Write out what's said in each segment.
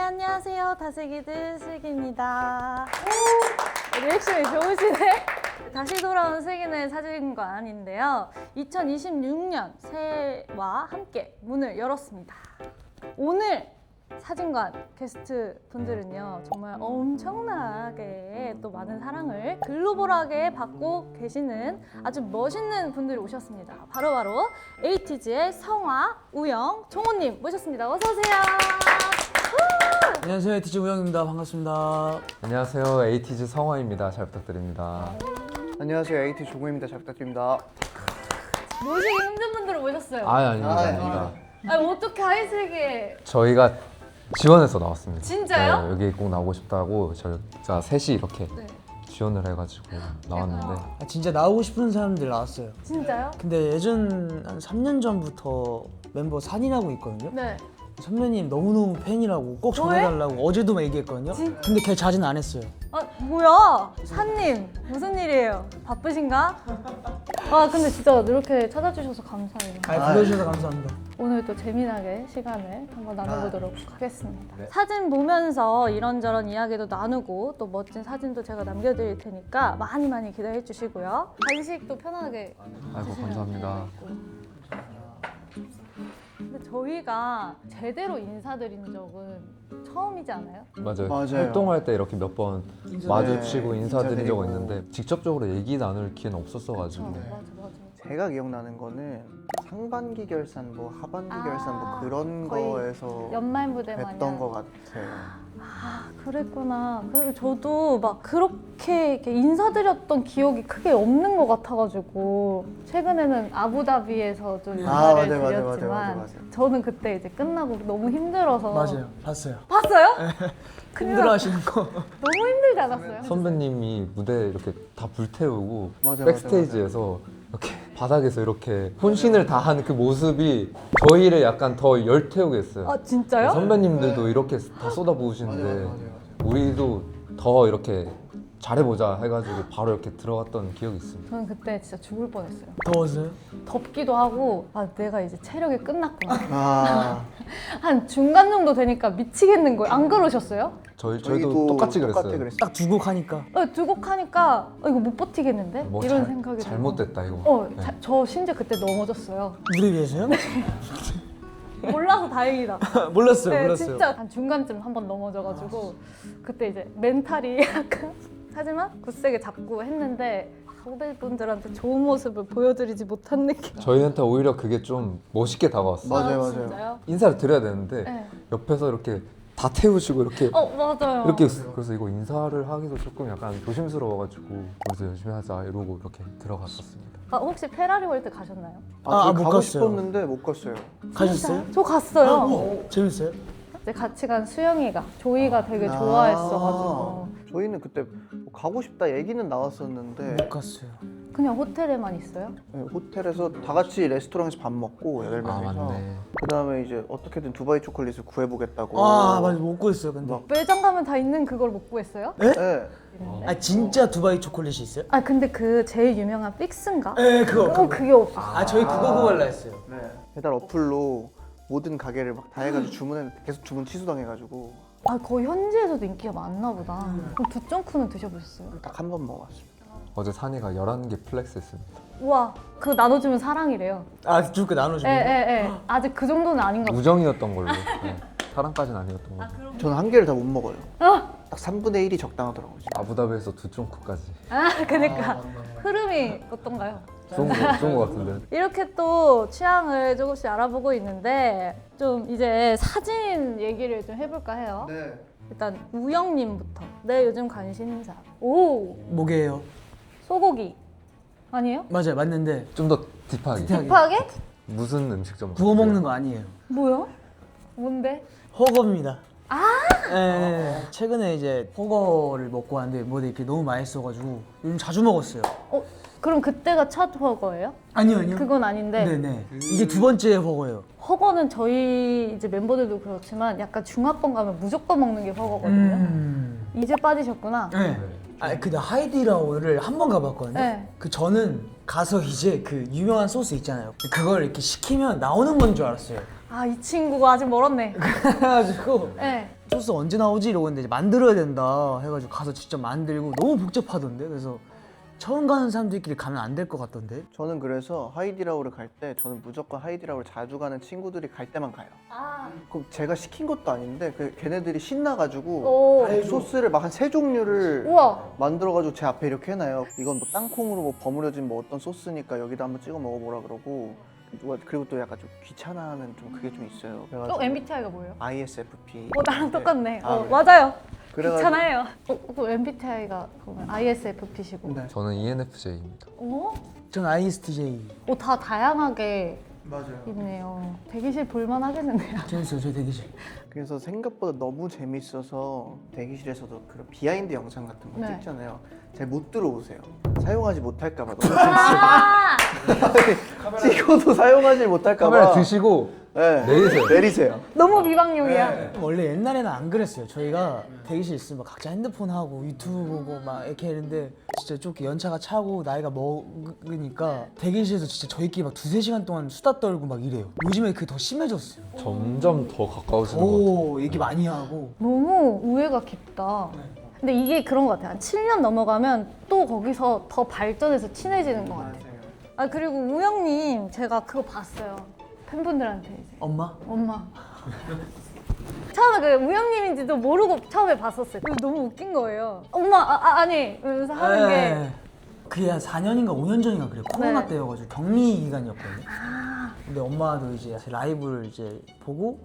안녕하세요. 다슬기들 슬기입니다. 리액션이 좋으시네. 다시 돌아온 슬기의 사진관인데요. 2026년 새해와 함께 문을 열었습니다. 오늘 사진관 게스트 분들은요, 정말 엄청나게 또 많은 사랑을 글로벌하게 받고 계시는 아주 멋있는 분들이 오셨습니다. 바로바로 에이티즈의 성화, 우영, 종호님 모셨습니다. 어서 오세요. 안녕하세요, 에이티즈 우영입니다. 반갑습니다. 안녕하세요, 에이티즈 성화입니다. 잘 부탁드립니다. 안녕하세요, 에이티즈 종호입니다. 잘 부탁드립니다. 모시기 힘든 분들을 모셨어요. 아닙니다. 아니, 어떻게 하이슬기에 저희가 지원해서 나왔습니다. 진짜요? 네, 여기 꼭 나오고 싶다고 저희가 셋이 이렇게 네. 지원을 해가지고 나왔는데 진짜 나오고 싶은 사람들 나왔어요. 진짜요? 근데 예전 한 3년 전부터 멤버 산이라고 있거든요. 네. 선배님 너무너무 팬이라고 꼭 전해달라고 어제도 막 얘기했거든요. 근데 걔 자제는 안 했어요. 아, 뭐야? 산님, 무슨 일이에요? 바쁘신가? 아, 근데 진짜 이렇게 찾아주셔서 감사해요. 불러주셔서 감사합니다. 오늘 또 재미나게 시간을 한번 나눠보도록 하겠습니다. 사진 보면서 이런저런 이야기도 나누고 또 멋진 사진도 제가 남겨드릴 테니까 많이 기대해 주시고요. 간식도 편하게 아이고 드시면 감사합니다. 되고. 근데 저희가 제대로 인사드린 적은 처음이지 않아요? 맞아요. 맞아요. 활동할 때 이렇게 몇 번 마주치고 네, 인사드린 인사드리고. 적은 있는데 직접적으로 얘기 나눌 기회는 없었어가지고 맞아. 제가 기억나는 거는 상반기 결산, 뭐 하반기 결산 뭐 그런 거의 거에서 연말 무대 뵀던 마냥. 거 같아요. 아, 그랬구나. 그리고 저도 막 그렇게 이렇게 인사드렸던 기억이 크게 없는 것 같아가지고 최근에는 아부다비에서 좀 인사를 맞아요. 드렸지만 저는 그때 이제 끝나고 너무 힘들어서 맞아요, 봤어요. 봤어요? 큰일 힘들어하시는 거. 너무 힘들지 않았어요? 선배님이 무대 이렇게 다 불태우고 맞아, 백스테이지에서 이렇게 바닥에서 이렇게 혼신을 다하는 그 모습이 저희를 약간 더 열태우게 했어요. 아, 진짜요? 선배님들도 이렇게 다 쏟아부으시는데 우리도 더 이렇게 잘해보자 해가지고 바로 이렇게 들어갔던 기억이 있습니다. 저는 그때 진짜 죽을 뻔했어요. 더웠어요? 덥기도 하고 아, 내가 이제 체력이 끝났구나. 아, 한 중간 정도 되니까 미치겠는 거예요. 안 그러셨어요? 저희도 똑같이 그랬어요. 딱 두 곡 하니까. 두 곡 하니까 이거 못 버티겠는데? 뭐 이런 생각이 잘못됐다 이거. 들고. 네. 저 심지어 그때 넘어졌어요. 무대 위에서요? 몰라서 다행이다. 몰랐어요, 네, 몰랐어요. 진짜 한 중간쯤 한번 넘어져가지고 그때 이제 멘탈이 약간 하지만 굳세게 잡고 했는데 후배분들한테 좋은 모습을 보여드리지 못한 느낌. 저희한테 오히려 그게 좀 멋있게 다가왔어요. 맞아요. 진짜요? 인사를 드려야 되는데 네. 옆에서 이렇게 다 태우시고 이렇게 맞아요. 이렇게 그래서 이거 인사를 하기도 조금 약간 조심스러워가지고 우리도 열심히 하자 이러고 이렇게 들어갔었습니다. 혹시 페라리 월드 가셨나요? 저 못 가고 갔어요. 싶었는데 못 갔어요. 가셨어요? 저 갔어요. 재밌어요? 이제 같이 간 수영이가 조이가 되게 좋아했어가지고 저희는 그때 뭐 가고 싶다 얘기는 나왔었는데 못 갔어요. 그냥 호텔에만 있어요? 네, 호텔에서 다 같이 레스토랑에서 밥 먹고 8명이서 맞네. 그 다음에 이제 어떻게든 두바이 초콜릿을 구해보겠다고. 맞아, 못 구했어요, 근데. 매장 가면 다 있는 그걸 못 구했어요? 네. 진짜 두바이 초콜릿이 있어요? 아 근데 그 제일 유명한 픽스인가? 네, 그거. 그게 없어. 저희 그거 구할라 했어요. 네. 배달 어플로 모든 가게를 막 다 해가지고 주문했는데 계속 주문 취소당해가지고 거의 현지에서도 인기가 많나 보다. 그럼 두쫑쿠는 드셔보셨어요? 딱 한 번 먹어봤습니다. 어제 산이가 11개 플렉스 했습니다. 우와, 그거 나눠주면 사랑이래요. 줄거 나눠주고. 예. 아직 그 정도는 아닌가 보다. 우정이었던 걸로. 네. 사랑까지는 아니었던 걸로. 저는 한 개를 다 못 먹어요. 딱 3분의 1이 적당하더라고요. 아부다비에서 두 쫑크까지. 그러니까 흐름이 어떤가요? 좋은 거 같은데. 이렇게 또 취향을 조금씩 알아보고 있는데 좀 이제 사진 얘기를 좀 해볼까 해요. 네. 일단 우영님부터. 내 요즘 관심사. 오, 뭐게요? 소고기 아니에요? 맞아요, 맞는데 좀 더 딥하게. 딥하게? 무슨 음식점? 구워 먹는 거 아니에요. 뭐야? 뭔데? 허거입니다. 네. 최근에 이제 허거를 먹고 왔는데 뭐 이렇게 너무 맛있어가지고 요즘 자주 먹었어요. 그럼 그때가 첫 허거예요? 아니요. 그건 아닌데 네네. 이게 두 번째 허거예요. 허거는 저희 이제 멤버들도 그렇지만 약간 중화권 가면 무조건 먹는 게 허거거든요. 이제 빠지셨구나. 네. 근데 하이디라오를 한 번 가봤거든요. 네. 그 저는 가서 이제 그 유명한 소스 있잖아요. 그걸 이렇게 시키면 나오는 건 줄 알았어요. 이 친구가 아직 멀었네. 그래가지고 네. 소스 언제 나오지? 이러고 있는데 이제 만들어야 된다 해가지고 가서 직접 만들고 너무 복잡하던데. 그래서 처음 가는 사람들끼리 가면 안 될 것 같던데. 저는 그래서 하이디라오를 갈 때 저는 무조건 하이디라오를 자주 가는 친구들이 갈 때만 가요. 그럼 제가 시킨 것도 아닌데 걔네들이 신나가지고 오. 소스를 막 한 3종류를 우와. 만들어가지고 제 앞에 이렇게 해놔요. 이건 뭐 땅콩으로 뭐 버무려진 뭐 어떤 소스니까 여기다 한번 찍어 먹어보라 그러고, 그리고 또 약간 좀 귀찮아하는 좀 그게 좀 있어요. 그래가지고 MBTI가 뭐예요? ISFP. 나랑 똑같네. 아, 그래요? 맞아요. 그래가지고- 귀찮아요. 그 MBTI가 그러면 ISFP시고. 네. 저는 ENFJ입니다. 전 ISTJ. 다 다양하게 맞아요. 있네요. 대기실 볼만 하겠는데요. 재밌어요, 저 대기실. 그래서 생각보다 너무 재밌어서 대기실에서도 그런 비하인드 영상 같은 거 네. 찍잖아요. 잘 못 들어오세요. 사용하지 못할까봐 너무 재밌어요. 찍어도 사용하지 못할까봐. 카메라 드시고 네. 내리세요. 내리세요. 너무 비방용이야. 원래 옛날에는 안 그랬어요. 저희가 대기실 있으면 각자 핸드폰 하고 유튜브 보고 막 이렇게 했는데 진짜 좀 연차가 차고 나이가 먹으니까 대기실에서 진짜 저희끼리 막 2-3시간 동안 수다 떨고 막 이래요. 요즘에 그게 더 심해졌어요. 점점 더 가까워지는 것 같아요. 오, 얘기 많이 하고. 너무 우애가 깊다. 근데 이게 그런 것 같아요. 한 7년 넘어가면 또 거기서 더 발전해서 친해지는 것 같아요. 그리고 우영님 제가 그거 봤어요. 팬분들한테 이제 엄마? 엄마. 처음에 그 우영님인지도 모르고 처음에 봤었어요. 그리고 너무 웃긴 거예요. 엄마 아니 이러면서 하는 게. 그게 한 4년인가 5년 전인가 그래요. 코로나 네. 때여가지고 격리 기간이었거든요. 근데 엄마도 이제 제 라이브를 이제 보고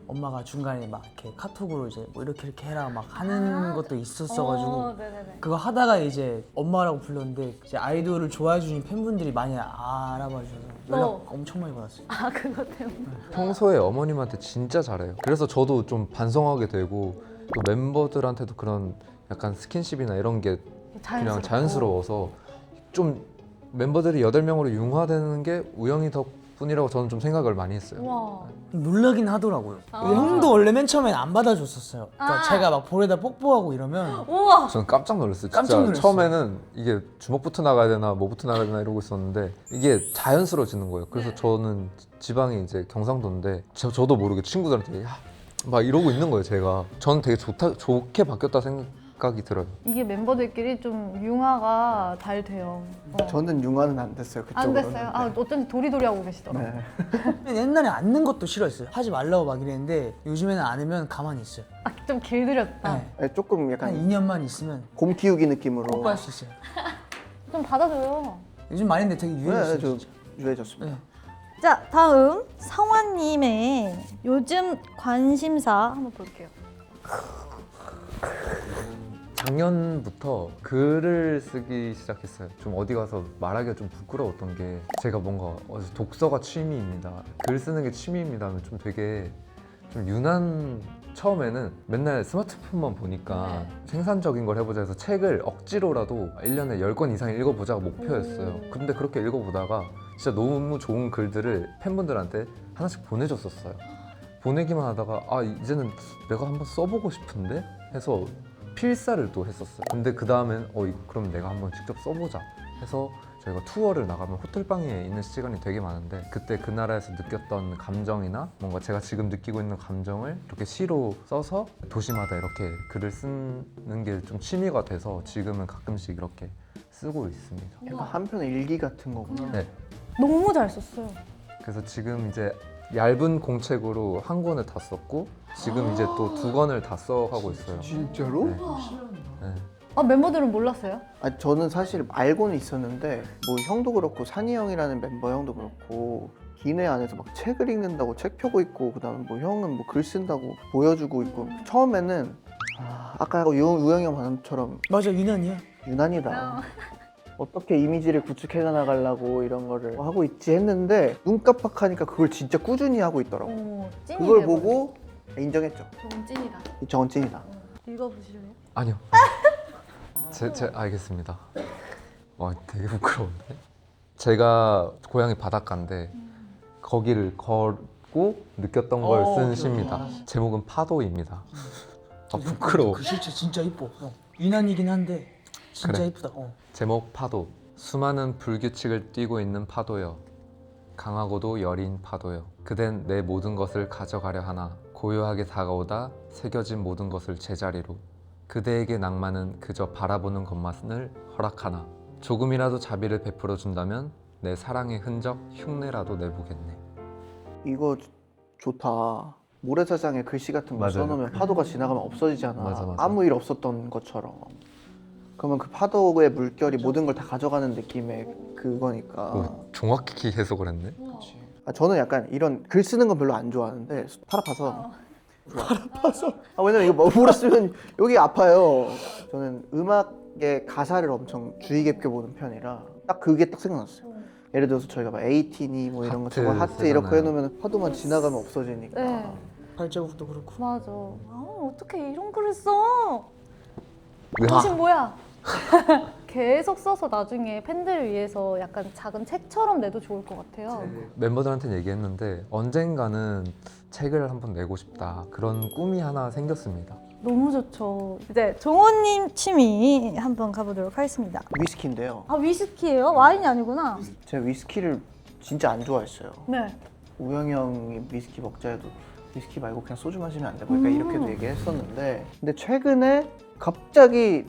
엄마가 중간에 막 이렇게 카톡으로 이제 뭐 이렇게 해라 막 하는 것도 있었어가지고 네네네. 그거 하다가 이제 엄마라고 불렀는데 이제 아이돌을 좋아해 주신 팬분들이 많이 알아봐 주셔서 연락 엄청 많이 받았어요. 그것 때문에. 평소에 어머님한테 진짜 잘해요. 그래서 저도 좀 반성하게 되고 또 멤버들한테도 그런 약간 스킨십이나 이런 게 그냥 자연스러워서 좀 멤버들이 8명으로 융화되는 게 우영이 덕분이라고 저는 좀 생각을 많이 했어요. 와. 놀라긴 하더라고요. 형도 원래 맨 처음엔 안 받아줬었어요. 그러니까 제가 막 볼에다 뽀뽀하고 이러면 우와. 저는 깜짝 놀랐어요. 진짜 깜짝 놀랐어요. 처음에는 이게 주먹부터 나가야 되나 뭐부터 나가야 되나 이러고 있었는데 이게 자연스러워지는 거예요. 그래서 저는 지방이 이제 경상도인데 저도 모르게 친구들한테 야, 막 이러고 있는 거예요. 제가 저는 되게 좋게 바뀌었다 생각이 들어요. 이게 멤버들끼리 좀 융화가 잘 돼요. 저는 융화는 안 됐어요. 안 그쪽으로는. 됐어요? 어쩐지 도리도리 하고 계시더라고요. 네. 옛날에 앉는 것도 싫어했어요. 하지 말라고 막 이랬는데 요즘에는 안 하면 가만히 있어요. 좀 길들였다. 네. 네, 조금 한 약간 2년만 있으면 곰 키우기 느낌으로. 뽀뽀할 수 있어요. 좀 받아줘요. 요즘 말인데 되게 유해졌어요. 네, 저 진짜. 유해졌습니다. 네. 자, 다음 성환님의 요즘 관심사 한번 볼게요. 작년부터 글을 쓰기 시작했어요. 좀 어디 가서 말하기가 좀 부끄러웠던 게 제가 뭔가 독서가 취미입니다. 글 쓰는 게 취미입니다 하면 좀 되게 좀 유난 처음에는 맨날 스마트폰만 보니까 생산적인 걸 해보자 해서 책을 억지로라도 1년에 10권 이상 읽어보자가 목표였어요. 근데 그렇게 읽어보다가 진짜 너무 좋은 글들을 팬분들한테 하나씩 보내줬었어요. 보내기만 하다가 이제는 내가 한번 써보고 싶은데 해서 필사를 또 했었어요. 근데 그 다음엔 그럼 내가 한번 직접 써보자 해서 저희가 투어를 나가면 호텔방에 있는 시간이 되게 많은데 그때 그 나라에서 느꼈던 감정이나 뭔가 제가 지금 느끼고 있는 감정을 이렇게 시로 써서 도시마다 이렇게 글을 쓰는 게 좀 취미가 돼서 지금은 가끔씩 이렇게 쓰고 있습니다. 약간 한편의 일기 같은 거구나. 네. 너무 잘 썼어요. 그래서 지금 이제 얇은 공책으로 한 권을 다 썼고 지금 이제 또 2권을 다 써가고 있어요. 진짜로? 네. 네. 멤버들은 몰랐어요? 저는 사실 알고는 있었는데 뭐 형도 그렇고 산이 형이라는 멤버 형도 그렇고 기내 안에서 막 책을 읽는다고 책 펴고 있고 그다음에 뭐 형은 뭐 글 쓴다고 보여주고 있고 처음에는 아까 우영이 형 말처럼 맞아, 유난이야. 유난이다. 어떻게 이미지를 구축해 나가려고 이런 거를 하고 있지 했는데 눈 깜빡하니까 그걸 진짜 꾸준히 하고 있더라고. 오, 찐이네. 그걸 보고 인정했죠. 저건 찐이다. 저건 찐이다. 읽어보실래요? 아니요. 제 알겠습니다. 와 되게 부끄러운데. 제가 고향이 바닷가인데 거기를 걷고 느꼈던 걸 쓴 시입니다. 제목은 파도입니다. 부끄러워. 그 실체 진짜 이뻐. 유난이긴 한데 진짜 그래. 이쁘다. 제목 파도. 수많은 불규칙을 띠고 있는 파도여. 강하고도 여린 파도여. 그댄 내 모든 것을 가져가려 하나 고요하게 다가오다 새겨진 모든 것을 제자리로 그대에게 낭만은 그저 바라보는 것만을 허락하나 조금이라도 자비를 베풀어 준다면 내 사랑의 흔적 흉내라도 내보겠네. 이거 좋다. 모래사장에 글씨 같은 거 맞아요. 써놓으면 파도가 지나가면 없어지잖아. 맞아. 아무 일 없었던 것처럼. 그러면 그 파도의 물결이 모든 걸 다 가져가는 느낌의 그거니까. 오, 정확히 해석을 했네. 아, 저는 약간 이런 글 쓰는 건 별로 안 좋아하는데 팔 아파서. 아, 왜냐면 이거 뭐라 쓰면 여기 아파요. 저는 음악의 가사를 엄청 주의 깊게 보는 편이라 딱 그게 딱 생각났어요. 예를 들어서 저희가 막 에이틴이 뭐 이런 거 하트 저거 하트 쓰잖아요. 이렇게 해놓으면 파도만 지나가면 없어지니까. 네. 발자국도 그렇고. 맞아. 어떻게 이런 글을 써? 네. 당신 뭐야? 계속 써서 나중에 팬들을 위해서 약간 작은 책처럼 내도 좋을 것 같아요. 멤버들한테 얘기했는데 언젠가는 책을 한번 내고 싶다. 그런 꿈이 하나 생겼습니다. 너무 좋죠. 이제 종호님 취미 한번 가보도록 하겠습니다. 위스키인데요. 아 위스키예요? 와인이 아니구나. 제가 위스키를 진짜 안 좋아했어요. 네. 우영이 형이 위스키 먹자 해도 위스키 말고 그냥 소주 마시면 안 돼? 뭐 그러니까 이렇게도 얘기했었는데 근데 최근에 갑자기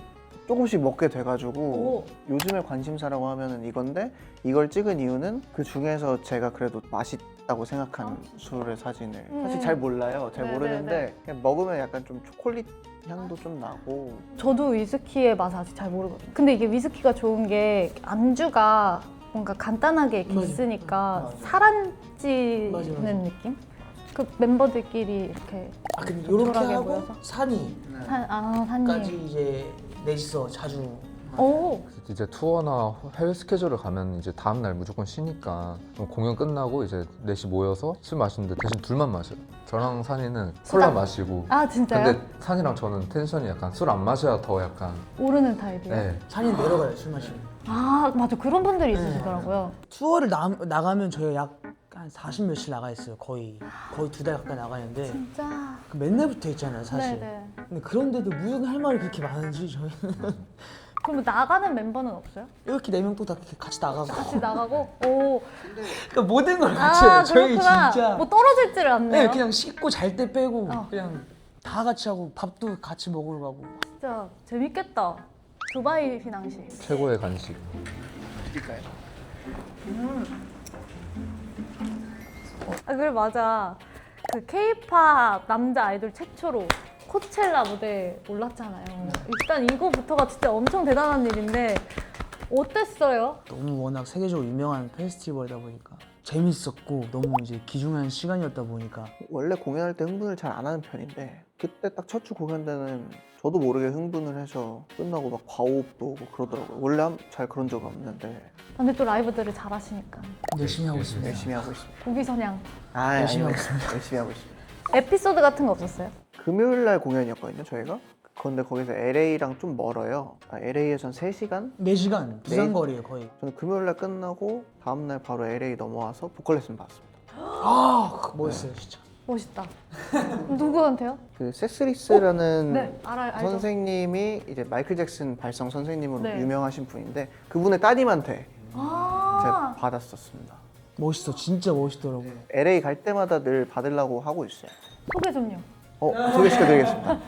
조금씩 먹게 돼가지고 오. 요즘에 관심사라고 하면은 이건데 이걸 찍은 이유는 그 중에서 제가 그래도 맛있다고 생각한 술의 사진을 사실 잘 몰라요. 잘 네, 모르는데 그냥 먹으면 약간 좀 초콜릿 향도 좀 나고 저도 위스키의 맛을 아직 잘 모르거든요. 근데 이게 위스키가 좋은 게 안주가 뭔가 간단하게 이렇게 맞아. 있으니까 맞아. 사라지는 맞아. 느낌? 그 멤버들끼리 이렇게 아 근데 이렇게 조촐하게 하고 모여서? 산이까지 산님. 이제 넷이서 자주. 오. 이제 투어나 해외 스케줄을 가면 이제 다음 날 무조건 쉬니까 그럼 공연 끝나고 이제 넷이 모여서 술 마시는데 대신 둘만 마셔요. 저랑 산이는 콜라 수다. 마시고. 아 진짜요? 근데 산이랑 저는 텐션이 약간 술 안 마셔야 더 약간. 오르는 타입이에요? 네. 산이 내려가요 술 마시면. 아 맞아 그런 분들이 있으시더라고요. 투어를 나가면 저희가 약 한 40 며칠 나가 있어요. 거의 2달 가까이 나가는데 진짜. 그 맨날 붙어 있잖아요 사실. 네네. 근데 그런데도 무슨 할 말이 그렇게 많은지 저희는 그럼 나가는 멤버는 없어요? 이렇게 4명 또 다 같이 나가고 같이 나가고? 오. 그러니까 모든 걸 같이 해요. 저희 그렇구나. 진짜 뭐 떨어질지를 않네요. 네, 그냥 씻고 잘 때 빼고 어. 그냥 다 같이 하고 밥도 같이 먹으러 가고. 진짜 재밌겠다. 두바이 휘낭시. 최고의 간식. 드릴까요? 아 그래 맞아. 그 K-팝 남자 아이돌 최초로 코첼라 무대에 올랐잖아요. 일단 이거부터가 진짜 엄청 대단한 일인데 어땠어요? 너무 워낙 세계적으로 유명한 페스티벌이다 보니까 재밌었고 너무 이제 귀중한 시간이었다 보니까 원래 공연할 때 흥분을 잘 안 하는 편인데 그때 딱 첫 주 공연 때는 저도 모르게 흥분을 해서 끝나고 막 과호흡도 오고 그러더라고요. 원래 잘 그런 적 없는데 근데 또 라이브들을 잘하시니까 열심히 하고 있습니다. 열심히 하고 있습니다. 고기선양 열심히 하고 있습니다. 열심히 하고 있습니다. 에피소드 같은 거 없었어요? 금요일 날 공연이었거든요, 저희가. 그런데 거기서 LA랑 좀 멀어요. LA에선 3시간? 4시간 부산 네. 거리에요 거의. 저는 금요일 날 끝나고 다음 날 바로 LA 넘어와서 보컬 레슨 받았습니다. 아 멋있어요 진짜. 멋있다. 누구한테요? 그 세스리스라는 네, 알죠. 선생님이 이제 마이클 잭슨 발성 선생님으로 네. 유명하신 분인데 그분의 따님한테 아, 제가 받았었습니다. 멋있어 진짜 멋있더라고. LA 갈 때마다 늘 받으려고 하고 있어요. 소개 좀요. 소개시켜드리겠습니다.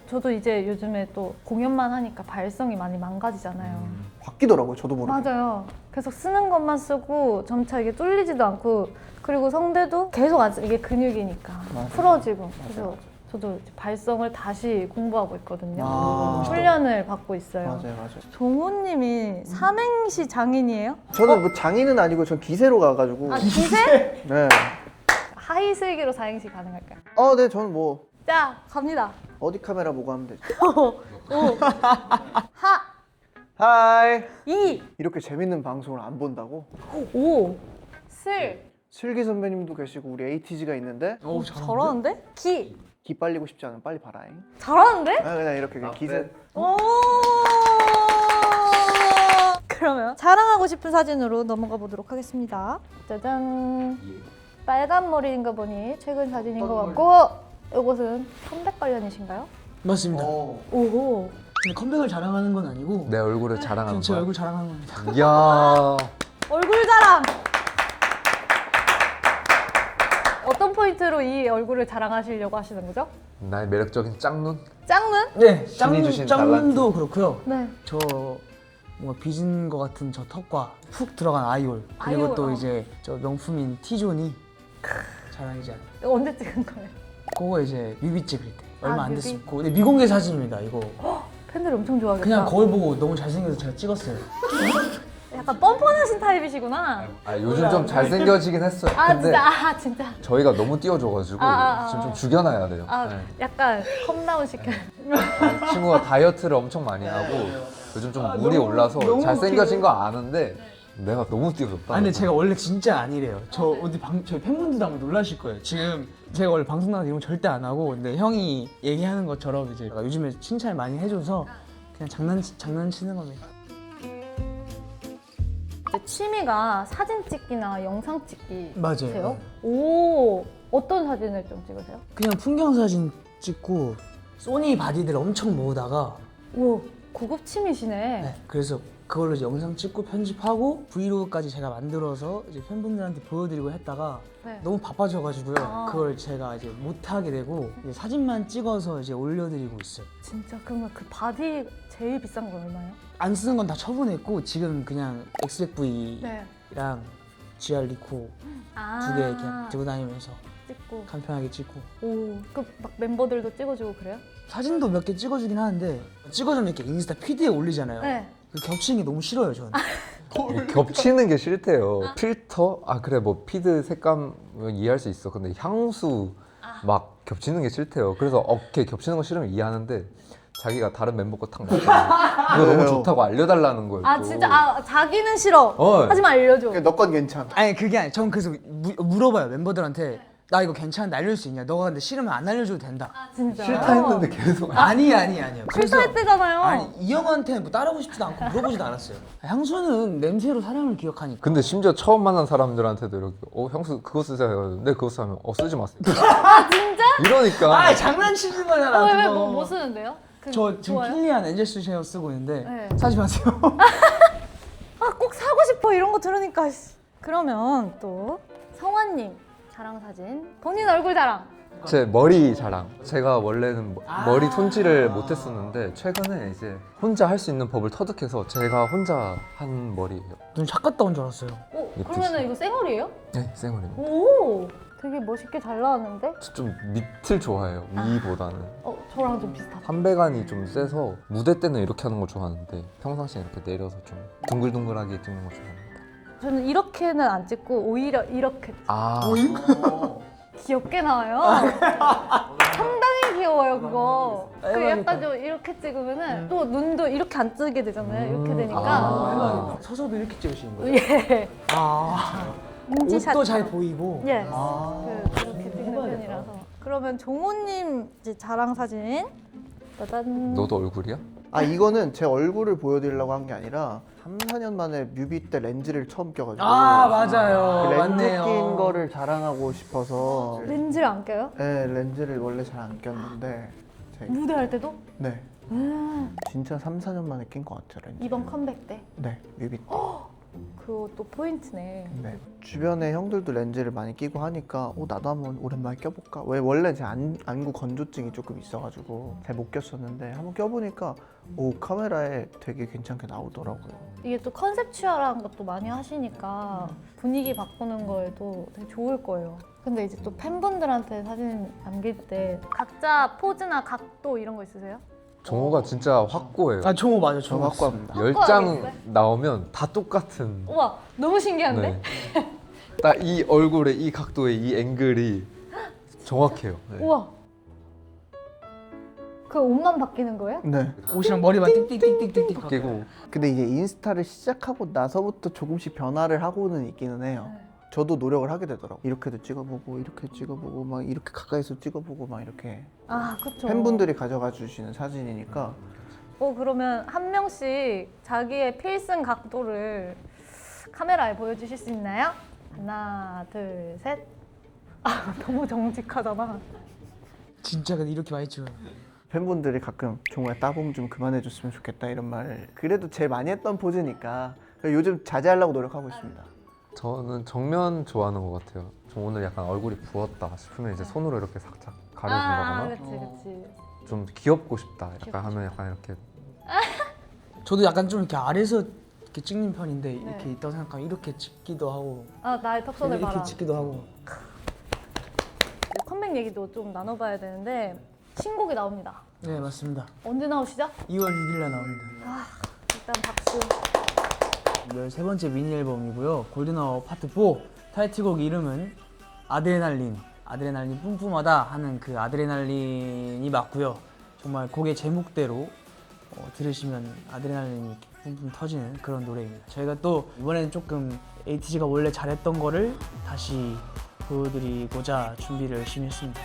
저도 이제 요즘에 또 공연만 하니까 발성이 많이 망가지잖아요. 바뀌더라고요, 저도 모르게. 맞아요. 계속 쓰는 것만 쓰고 점차 이게 뚫리지도 않고 그리고 성대도 계속 아직 이게 근육이니까 맞아요. 풀어지고 그래서 저도 이제 발성을 다시 공부하고 있거든요. 아. 훈련을 받고 있어요. 맞아요. 종호님이 삼행시 장인이에요? 저는 뭐 장인은 아니고 전 기세로 가가지고. 아 기세? 네. 하이슬기로 사행시 가능할까요? 네, 저는 뭐 자 갑니다. 어디 카메라 보고 하면 되죠. 오. 하. 하이. 이. 이렇게 재밌는 방송을 안 본다고? 오. 슬. 슬기 선배님도 계시고 우리 에이티즈가 있는데 오 잘하는데? 기. 기 빨리고 싶지 않으면 빨리 봐라잉. 잘하는데? 그냥 이렇게 그냥 기세. 오. 그러면 자랑하고 싶은 사진으로 넘어가 보도록 하겠습니다. 짜잔. 빨간 머리인 거 보니 최근 사진인 것 같고 이것은 컴백 관련이신가요? 맞습니다. 오호. 근데 컴백을 자랑하는 건 아니고 내 얼굴을 자랑하는 제 거야. 얼굴 자랑하는 겁니다. 이야. 얼굴 자랑. 어떤 어떤 포인트로 이 얼굴을 자랑하시려고 하시는 거죠? 나의 매력적인 짝눈? 짝눈? 네, 신이 주신 짱눈도 그렇고요. 네. 저 뭔가 빚은 것 같은 저 턱과 푹 들어간 아이올 그리고 아이올, 또 이제 저 명품인 T존이 자랑이지 않나. 이거 언제 찍은 거예요? 그거 이제 뮤비 찍을 때 얼마 아, 안 뮤비? 됐었고 근데 미공개 사진입니다 이거. 팬들이 엄청 좋아하겠다. 그냥 거울 보고 너무 잘생겨서 제가 찍었어요. 약간 뻔뻔하신 타입이시구나. 아 요즘 좀 잘생겨지긴 했어요. 아 근데 진짜 아 진짜. 저희가 너무 띄워줘가지고 아. 지금 좀 죽여놔야 돼요. 아 네. 약간 컴다운 시켜. 친구가 다이어트를 엄청 많이 하고 요즘 좀 물이 올라서 너무 잘생겨진 웃기네. 거 아는데 내가 너무 띄워줬다. 아 근데 제가 원래 진짜 아니래요. 저 어디 저희 팬분들도 아마 놀라실 거예요. 지금 제가 원래 방송 나가서 이런 거 절대 안 하고 근데 형이 얘기하는 것처럼 이제 제가 요즘에 칭찬을 많이 해줘서 그냥 장난치는 겁니다. 취미가 사진 찍기나 영상 찍기세요? 맞아요. 오 어떤 사진을 좀 찍으세요? 그냥 풍경 사진 찍고 소니 바디들 엄청 모으다가 오 고급 취미시네. 네, 그래서 그걸로 이제 영상 찍고 편집하고 브이로그까지 제가 만들어서 이제 팬분들한테 보여드리고 했다가 네. 너무 바빠져가지고요. 아. 그걸 제가 이제 못 하게 되고 이제 사진만 찍어서 이제 올려드리고 있어요. 진짜 그러면 그 바디 제일 비싼 건 얼마예요? 안 쓰는 건 다 처분했고 지금 그냥 엑스백V랑 네. GR 리코 아. 두 개 그냥 들고 다니면서 찍고. 간편하게 찍고 오그 막 멤버들도 찍어주고 그래요? 사진도 몇 개 찍어주긴 하는데 찍어주면 이렇게 인스타 피드에 올리잖아요. 네. 그 겹치는 게 너무 싫어요 저는. 뭐 겹치는 게 싫대요. 필터? 아 그래 뭐 피드 색감 이해할 수 있어. 근데 향수 막 겹치는 게 싫대요. 그래서 어깨 겹치는 거 싫으면 이해하는데 자기가 다른 멤버 거 탁 먹잖아. 그거 너무 왜요? 좋다고 알려달라는 거예요. 아 또. 진짜 아 자기는 싫어. 어. 하지만 알려줘. 너 건 괜찮아. 아니 그게 아니 전 그래서 물어봐요 멤버들한테 나 이거 괜찮은데 알려줄 수 있냐? 너가 근데 싫으면 안 알려줘도 된다. 아 진짜. 싫다 했는데 계속 아니에요. 싫다 했대잖아요. 아니 이 형한테는 뭐 따르고 싶지도 않고 물어보지도 않았어요. 향수는 냄새로 사람을 기억하니까. 근데 심지어 처음 만난 사람들한테도 이렇게 향수 그거 쓰세요 해가지고 네 그거 쓰면 쓰지 마세요. 아 진짜? 이러니까 아 장난치는 거잖아. 왜 그거. 뭐 쓰는데요? 저 지금 좋아요? 필리안 엔젤스 쉐어 쓰고 있는데 네. 사지 마세요. 아 꼭 사고 싶어 이런 거 들으니까. 씨. 그러면 또 성환님 자랑 사진 본인 얼굴 자랑. 제 머리 자랑. 제가 원래는 머리 손질을 못했었는데 최근에 이제 혼자 할 수 있는 법을 터득해서 제가 혼자 한 머리예요. 눈 착 갔다 온 줄 알았어요. 오 예쁘지? 그러면은 이거 쌩얼이에요? 네, 생얼입니다. 오 되게 멋있게 잘 나왔는데? 좀 밑을 좋아해요. 위보다는. 저랑 좀 비슷하다. 한배간이 좀 세서 무대 때는 이렇게 하는 걸 좋아하는데 평상시에 이렇게 내려서 좀 둥글둥글하게 찍는 걸 좋아합니다. 저는 이렇게는 안 찍고 오히려 이렇게 아, 귀엽게 나와요. 상당히 귀여워요 그거. 그 약간 좀 이렇게 찍으면은 또 눈도 이렇게 안 뜨게 되잖아요. 이렇게 되니까. 아. 서서도 이렇게 찍으시는 거예요? 예. 아 인지샷. 옷도 잘 보이고. 예. 아. 그렇게 찍는 편이라서. 그러면 종호님 이제 자랑 사진. 짜잔. 너도 얼굴이야? 아 이거는 제 얼굴을 보여드리려고 한 게 아니라 3, 4년 만에 뮤비 때 렌즈를 처음 껴가지고 아 맞아요. 그 렌즈 맞네요. 낀 거를 자랑하고 싶어서 렌즈를 안 껴요? 네 렌즈를 원래 잘 안 꼈는데 무대 할 때도? 네 진짜 3, 4년 만에 낀 것 같아요 렌즈. 이번 컴백 때. 네 뮤비 때. 그것도 포인트네. 네. 주변에 형들도 렌즈를 많이 끼고 하니까 나도 한번 오랜만에 껴볼까? 왜 원래 제 안구 건조증이 조금 있어가지고 잘 못 꼈었는데 한번 껴보니까 카메라에 되게 괜찮게 나오더라고요. 이게 또 컨셉추얼한 것도 많이 하시니까 분위기 바꾸는 거에도 되게 좋을 거예요. 근데 이제 또 팬분들한테 사진 남길 때 각자 포즈나 각도 이런 거 있으세요? 정호가 진짜 확고해요. 아 종호 맞아 저 종호. 확고합니다. 10장 나오면 다 똑같은. 우와 너무 신기한데? 네. 딱 이 얼굴에 이 각도의 이 앵글이 정확해요. 네. 우와 그 옷만 바뀌는 거예요? 네. 옷이랑 머리만 띡띡띡띡띡 끼고 근데 이제 인스타를 시작하고 나서부터 조금씩 변화를 하고는 있기는 해요. 저도 노력을 하게 되더라고요. 이렇게도 찍어보고 이렇게 찍어보고 막 이렇게 가까이서 찍어보고 막 이렇게 아 그쵸. 팬분들이 가져가 주시는 사진이니까 그러면 한 명씩 자기의 필승 각도를 카메라에 보여주실 수 있나요? 하나 둘 셋. 아 너무 정직하잖아. 진짜 근데 이렇게 많이 찍어요. 팬분들이 가끔 정말 따봉 좀 그만해줬으면 좋겠다 이런 말을 그래도 제일 많이 했던 포즈니까 요즘 자제하려고 노력하고 있습니다. 저는 정면 좋아하는 것 같아요. 저 오늘 약간 얼굴이 부었다 싶으면 이제 손으로 이렇게 살짝 가려준다거나 그치. 좀 귀엽고 싶다 약간 하면 약간 이렇게 저도 약간 좀 이렇게 아래서 이렇게 찍는 편인데 네. 이렇게 있다고 생각하면 이렇게 찍기도 하고 아, 나의 턱선을 이렇게 봐라. 찍기도 하고. 컴백 얘기도 좀 나눠봐야 되는데 신곡이 나옵니다. 네 맞습니다. 언제 나오시죠? 2월 6일날 나옵니다. 일단 박수. 13번째 미니 앨범이고요. 골든아워 파트 4 타이틀곡 이름은 아드레날린. 아드레날린 뿜뿜하다 하는 그 아드레날린이 맞고요. 정말 곡의 제목대로 들으시면 아드레날린이 뿜뿜 터지는 그런 노래입니다. 저희가 또 이번에는 조금 에이티즈가 원래 잘했던 거를 다시 보여드리고자 준비를 열심히 했습니다.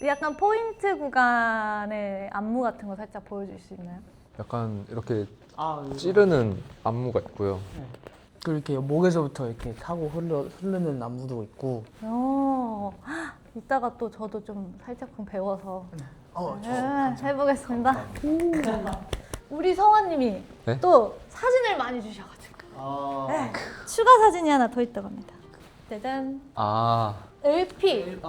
약간 포인트 구간의 안무 같은 거 살짝 보여줄 수 있나요? 약간 이렇게 이거. 찌르는 안무가 있고요. 그리고 이렇게 목에서부터 이렇게 타고 흐르는 안무도 있고. 이따가 또 저도 좀 살짝쿵 배워서 저 해보겠습니다. 우리 성환님이 네? 또 사진을 많이 주셔가지고 네, 추가 사진이 하나 더 있다고 합니다. 짜잔. 아, LP.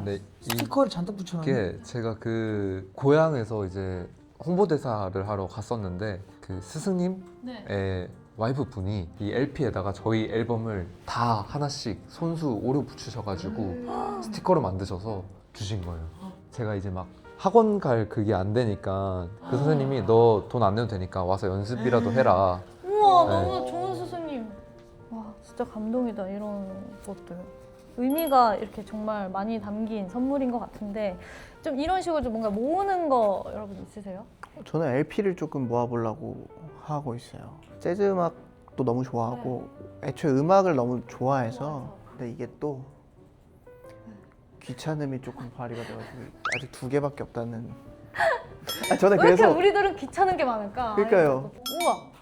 네. 스티커를 잔뜩 붙여놨네. 이게 제가 그 고향에서 이제 홍보대사를 하러 갔었는데 그 스승님의 네. 와이프 분이 이 LP에다가 저희 앨범을 다 하나씩 손수 오려 붙이셔가지고 스티커로 만드셔서 주신 거예요. 제가 이제 막 학원 갈 그게 안 되니까 그 선생님이 너 돈 안 내도 되니까 와서 연습이라도 해라. 우와, 네. 너무 좋은 스승님. 와, 진짜 감동이다, 이런 것들. 의미가 이렇게 정말 많이 담긴 선물인 것 같은데 좀 이런 식으로 좀 뭔가 모으는 거 여러분 있으세요? 저는 LP를 조금 모아보려고 하고 있어요. 재즈 음악도 너무 좋아하고 애초에 음악을 너무 좋아해서 근데 이게 또 귀찮음이 조금 발휘가 돼가지고 아직 2개밖에 없다는. 저는 왜 이렇게 그래서 우리들은 귀찮은 게 많을까? 그러니까요. 우와.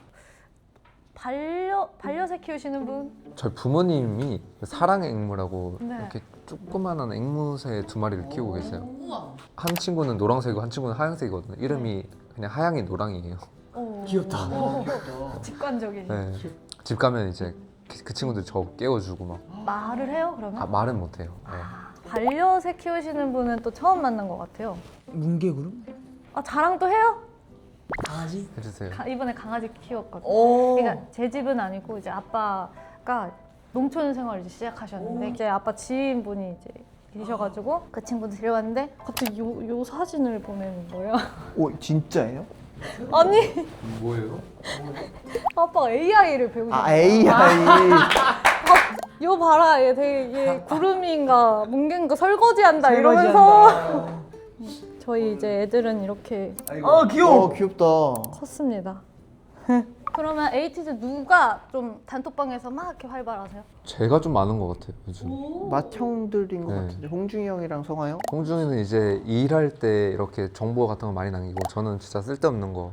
반려새 키우시는 분? 저희 부모님이 사랑 앵무라고 네. 이렇게 조그만한 앵무새 2마리를 키우고 계세요. 한 친구는 노란색이고 한 친구는 하얀색이거든요. 이름이 그냥 하양이 노랑이에요. 귀엽다. 직관적인. 네. 집 가면 이제 그 친구들 저 깨워주고 막 말을 해요, 그러면? 말은 못해요. 네. 반려새 키우시는 분은 또 처음 만난 것 같아요. 뭉게구름? 자랑도 해요? 강아지? 해주세요. 이번에 강아지 키웠거든요. 오. 그러니까 제 집은 아니고 이제 아빠가 농촌 생활을 이제 시작하셨는데 이제 아빠 지인분이 이제 계셔가지고 그 친구도 데려왔는데 갑자기 요 사진을 보내는 거예요. 오 진짜예요? 아니 뭐예요? 아빠가 AI를 배우셨어요. AI. 요 봐라 얘 구름인가 뭉개인가 설거지한다 이러면서 저희 이제 애들은 이렇게 귀여워. 귀엽다. 컸습니다. 그러면 에이티즈 누가 좀 단톡방에서 막 이렇게 활발하세요? 제가 좀 많은 것 같아요 요즘. 맏형들인 것 네. 같은데 홍중이 형이랑 성화 형? 홍중이는 이제 일할 때 이렇게 정보 같은 거 많이 남기고 저는 진짜 쓸데없는 거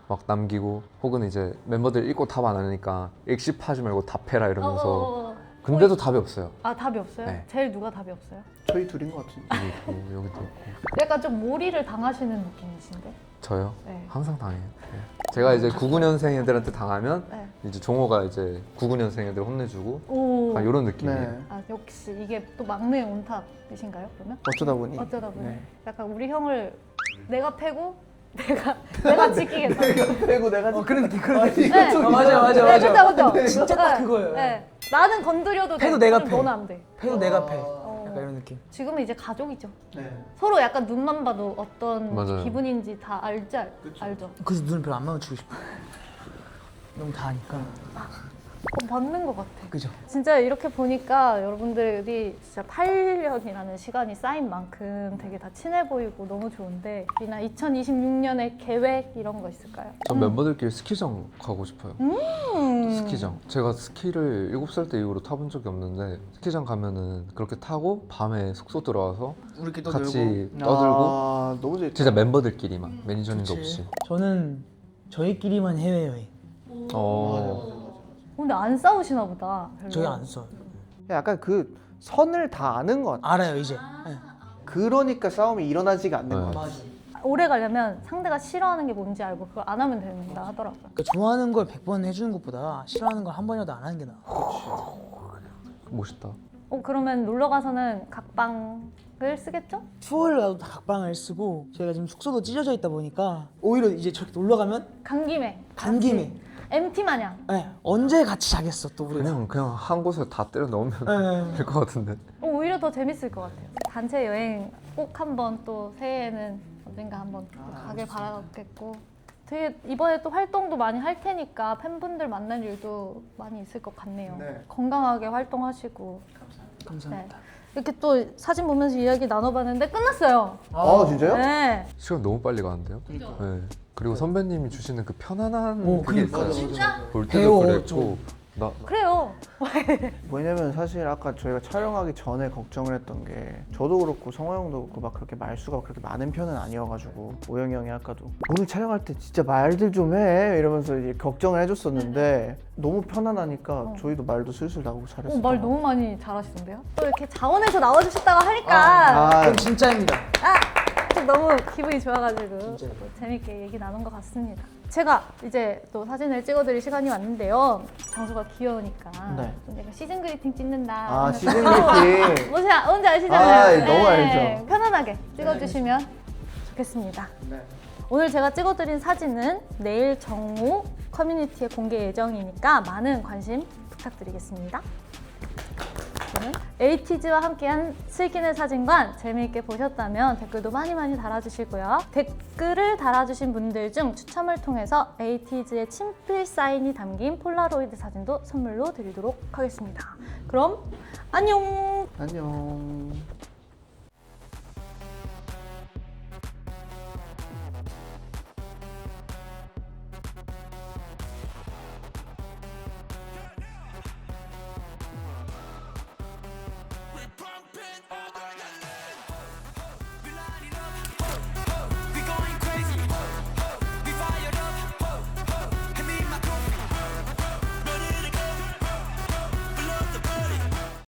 막 남기고 혹은 이제 멤버들 읽고 답 안 하니까 읽씹하지 말고 답해라 이러면서 근데도 답이 없어요. 답이 없어요? 네. 제일 누가 답이 없어요? 저희 둘인 것 같은데. 여기 있고 여기도 있고. 약간 좀 몰이를 당하시는 느낌이신데? 저요? 네. 항상 당해요. 네. 제가 이제 99년생 애들한테 당하면 네. 이제 종호가 이제 99년생 애들 혼내주고 오. 이런 느낌이에요. 네. 역시 이게 또 막내 온탑이신가요? 그러면? 어쩌다 보니. 어쩌다 보니. 네. 약간 우리 형을 내가 패고 내가 지키겠다. 빼고 내가 그런 느낌, 그런 느낌. 네. 맞아. 네, 그죠? 진짜 딱 네. 그거예요. 네. 나는 건드려도 돼. 패도 내가 그럼 패. 너는 안 돼. 패도 내가 패. 약간 이런 느낌. 지금은 이제 가족이죠. 네. 서로 약간 눈만 봐도 어떤 맞아요. 기분인지 다 알죠. 그래서 눈을 별로 안 마주치고 싶어. 너무 다 아니까. 받는 것 같아. 그죠? 진짜 이렇게 보니까 여러분들이 진짜 8년이라는 시간이 쌓인 만큼 되게 다 친해 보이고 너무 좋은데 이나 2026년의 계획 이런 거 있을까요? 전 멤버들끼리 스키장 가고 싶어요. 스키장. 제가 스키를 7살 때 이후로 타본 적이 없는데 스키장 가면은 그렇게 타고 밤에 숙소 들어와서 우리끼리 또 같이 놀고. 떠들고 너무 재밌다. 진짜 멤버들끼리만 매니저님도 좋지. 없이. 저는 저희끼리만 해외여행. 근데 안 싸우시나 보다. 별로. 저희 안 써. 약간 그 선을 다 아는 것 같아. 알아요 이제. 네. 그러니까 싸움이 일어나지가 않는 네. 것 같아. 맞아. 오래 가려면 상대가 싫어하는 게 뭔지 알고 그걸 안 하면 된다 하더라고요. 그러니까 좋아하는 걸 100번 해주는 것보다 싫어하는 걸 한 번이라도 안 하는 게 나아. 멋있다. 그러면 놀러 가서는 각방을 쓰겠죠? 투어를 가도 다 각방을 쓰고 제가 지금 숙소도 찢어져 있다 보니까 오히려 이제 저렇게 놀러 가면 간 김에. 간 김에 MT 마냥. 네, 언제 같이 자겠어 또 우리가. 그냥 한 곳에 다 때려 넣으면 네. 될 것 같은데. 오히려 더 재밌을 것 같아요. 단체 여행 꼭 한번 또 새해에는 언젠가 한번 또 가길 바라겠고 되게 이번에 또 활동도 많이 할 테니까 팬분들 만날 일도 많이 있을 것 같네요. 네. 건강하게 활동하시고 감사합니다. 이렇게 또 사진 보면서 이야기 나눠봤는데 끝났어요. 진짜요? 네. 시간 너무 빨리 가는데요? 네. 그리고 선배님이 주시는 그 편안한 오, 그게 그러니까. 있어요. 진짜? 볼 배워, 때도 그랬고 그래요. 왜냐면 사실 아까 저희가 촬영하기 전에 걱정을 했던 게 저도 그렇고 성호 형도 그렇고 막 그렇게 말수가 그렇게 많은 편은 아니어가지고 오영이 형이 아까도 오늘 촬영할 때 진짜 말들 좀 해 이러면서 이제 걱정을 해줬었는데 너무 편안하니까 저희도 말도 슬슬 나오고 잘했어요. 말 너무 많이 잘하시던데요? 또 이렇게 자원에서 나와주셨다고 하니까 아, 진짜입니다. 좀 너무 기분이 좋아가지고 또 재밌게 얘기 나눈 것 같습니다. 제가 이제 또 사진을 찍어드릴 시간이 왔는데요. 장소가 귀여우니까 네. 좀 약간 시즌 그리팅 찍는다. 아 시즌 그리팅. 뭔지 아시잖아요. 너무 알죠. 편안하게 찍어주시면 좋겠습니다. 네. 오늘 제가 찍어드린 사진은 내일 정오 커뮤니티에 공개 예정이니까 많은 관심 부탁드리겠습니다. 저는 에이티즈와 함께한 슬기네 사진관 재미있게 보셨다면 댓글도 많이 달아주시고요. 댓글을 달아주신 분들 중 추첨을 통해서 에이티즈의 친필 사인이 담긴 폴라로이드 사진도 선물로 드리도록 하겠습니다. 그럼 안녕! 안녕.